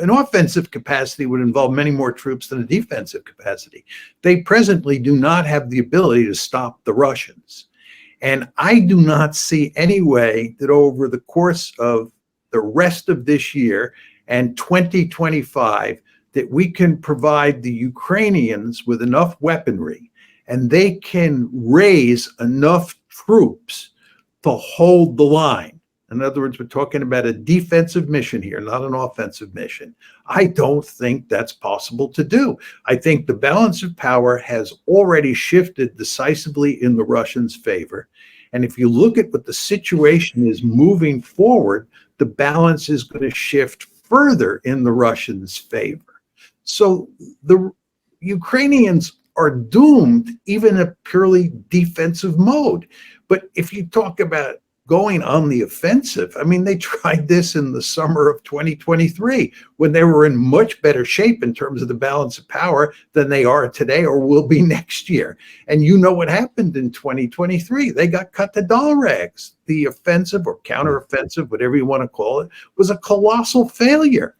an offensive capacity would involve many more troops than a defensive capacity. They presently do not have the ability to stop the Russians. And I do not see any way that over the course of the rest of this year and 2025 that we can provide the Ukrainians with enough weaponry and they can raise enough troops to hold the line. In other words, we're talking about a defensive mission here, not an offensive mission. I don't think that's possible to do. I think the balance of power has already shifted decisively in the Russians' favor. And if you look at what the situation is moving forward, the balance is going to shift further in the Russians' favor. So the Ukrainians are doomed even in a purely defensive mode. But if you talk about going on the offensive, I mean, they tried this in the summer of 2023 when they were in much better shape in terms of the balance of power than they are today or will be next year. And you know what happened in 2023. They got cut to dollar rags. The offensive or counteroffensive, whatever you want to call it, was a colossal failure.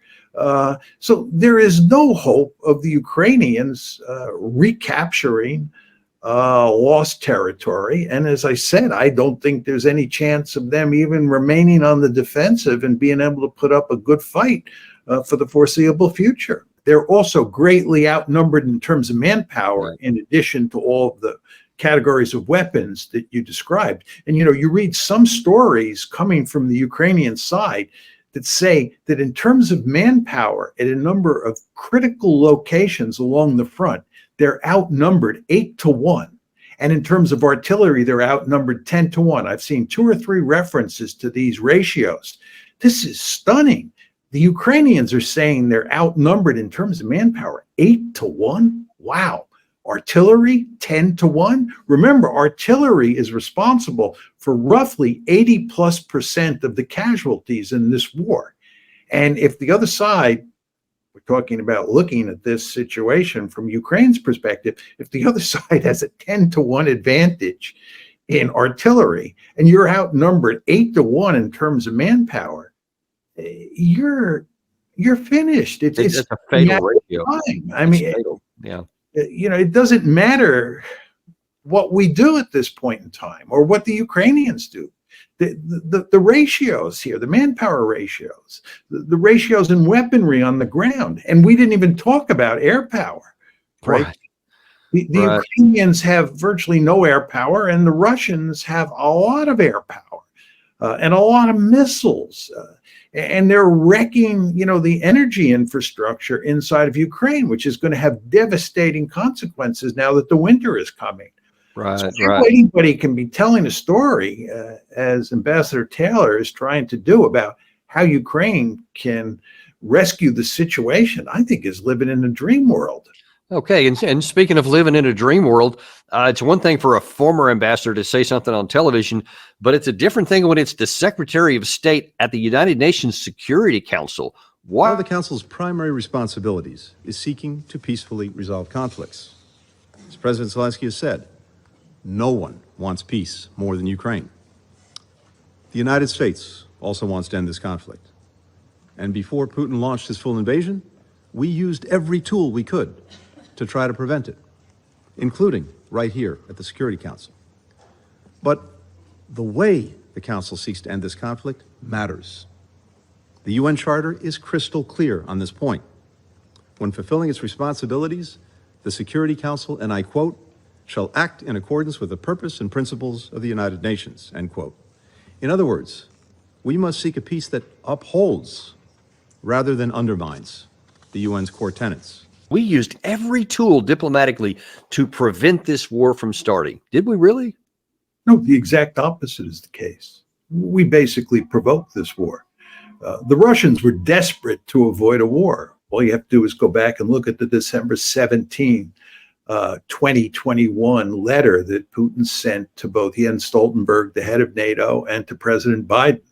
So there is no hope of the Ukrainians recapturing lost territory. And as I said, I don't think there's any chance of them even remaining on the defensive and being able to put up a good fight for the foreseeable future. They're also greatly outnumbered in terms of manpower, in addition to all of the categories of weapons that you described. And, you know, you read some stories coming from the Ukrainian side that say that in terms of manpower at a number of critical locations along the front, they're outnumbered 8-1. And in terms of artillery, they're outnumbered 10-1. I've seen 2 or 3 references to these ratios. This is stunning. The Ukrainians are saying they're outnumbered in terms of manpower 8-1. Wow. Artillery 10-1. Remember, artillery is responsible for roughly 80+% of the casualties in this war. And if the other side, we're talking about looking at this situation from Ukraine's perspective, if the other side has a 10-1 advantage in artillery and you're outnumbered 8-1 in terms of manpower, you're finished. It's a fatal ratio. I mean, yeah. You know, it doesn't matter what we do at this point in time or what the Ukrainians do. The ratios here, the manpower ratios, the ratios in weaponry on the ground, and we didn't even talk about air power, right? The Ukrainians have virtually no air power, and the Russians have a lot of air power and a lot of missiles. And they're wrecking, you know, the energy infrastructure inside of Ukraine, which is going to have devastating consequences now that the winter is coming. So anybody can be telling a story, as Ambassador Taylor is trying to do, about how Ukraine can rescue the situation, I think is living in a dream world. Okay, and speaking of living in a dream world, it's one thing for a former ambassador to say something on television, but it's a different thing when it's the Secretary of State at the United Nations Security Council. One of the Council's primary responsibilities is seeking to peacefully resolve conflicts. As President Zelensky has said, no one wants peace more than Ukraine. The United States also wants to end this conflict. And before Putin launched his full invasion, we used every tool we could to try to prevent it, including right here at the Security Council. But the way the Council seeks to end this conflict matters. The UN Charter is crystal clear on this point. When fulfilling its responsibilities, the Security Council, and I quote, shall act in accordance with the purpose and principles of the United Nations, end quote. In other words, we must seek a peace that upholds rather than undermines the UN's core tenets. We used every tool diplomatically to prevent this war from starting. Did we really? No, the exact opposite is the case. We basically provoked this war. The Russians were desperate to avoid a war. All you have to do is go back and look at the December 17, 2021 letter that Putin sent to both Jens Stoltenberg, the head of NATO, and to President Biden,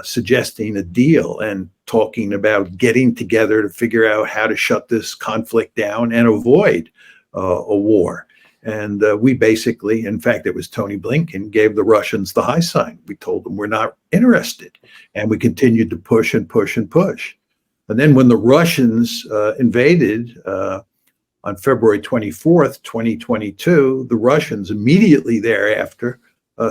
suggesting a deal and talking about getting together to figure out how to shut this conflict down and avoid a war. And we basically, in fact, it was Tony Blinken, gave the Russians the high sign. We told them we're not interested. And we continued to push and push and push. And then when the Russians invaded on February 24th, 2022, the Russians immediately thereafter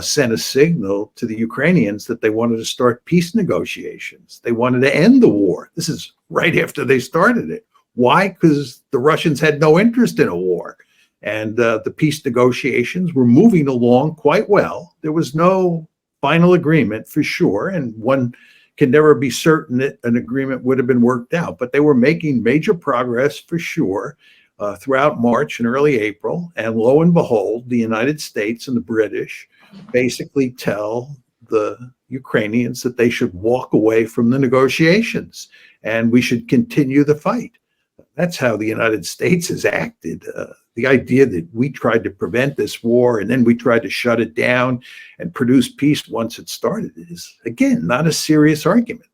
sent a signal to the Ukrainians that they wanted to start peace negotiations. They wanted to end the war. This is right after they started it. Why? Because the Russians had no interest in a war. And the peace negotiations were moving along quite well. There was no final agreement for sure, and one can never be certain that an agreement would have been worked out. But they were making major progress for sure throughout March and early April. And lo and behold, the United States and the British basically tell the Ukrainians that they should walk away from the negotiations and we should continue the fight. That's how the United States has acted. The idea that we tried to prevent this war and then we tried to shut it down and produce peace once it started is, again, not a serious argument.